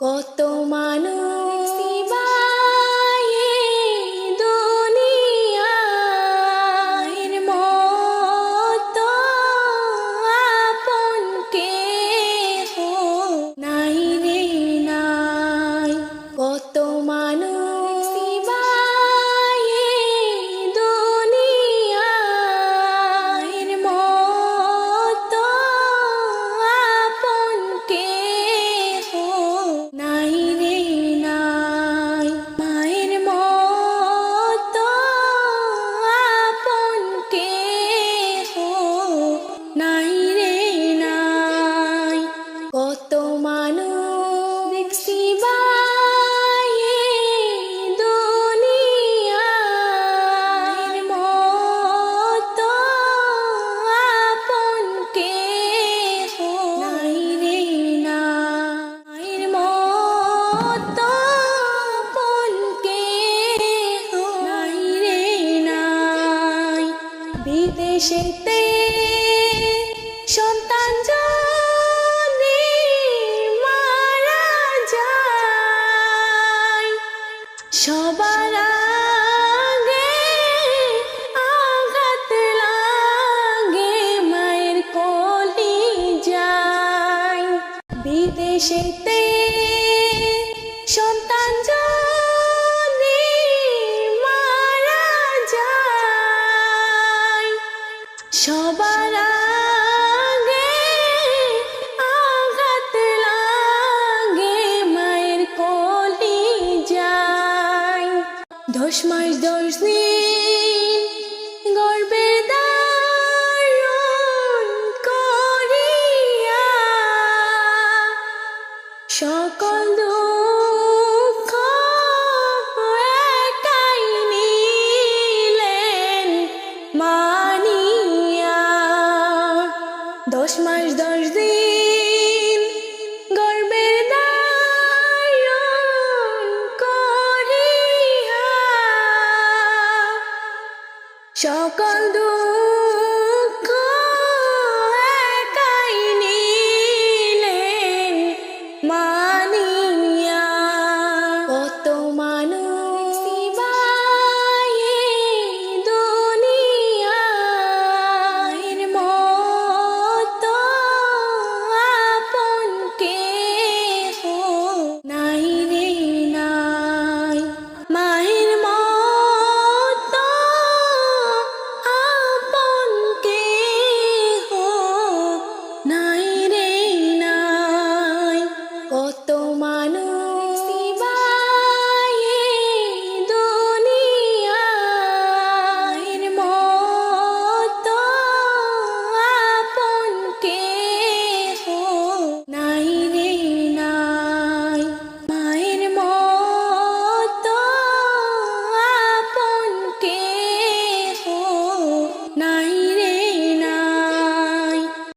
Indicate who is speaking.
Speaker 1: কত মানুষ বায়ে দুনিয়ার মতো আপন কেহ নাই রে নাই। কত মানুষ বায়ে দুনিয়ার মতো আপন কেহ নাই রে নাই। মায়ের মতো আপন কেহ নাই রে নাই। কত মানুষ দেখছি বায়ে দুনিয়ার মতো আপন কেহ নাই রে নাই। মায়ের মতো আপন কেহ নাই রে নাই। বিদেশেতে সন্তান যদি মারা যায়, সবার আগে আঘাত লাগে মায়ের কলিজায়। বিদেশেতে সন্তান যদি মারা যায়, সবার আগে আঘাত লাগে মায়ের কলিজায়। 10 মাস 10 দিন গর্ভে ধারণ করিয়া সকল দুঃখ একাই নিলেন মানিয়া। 10 মাস 10 দিন গর্ভে ধারণ করিয়া সকল দুঃখ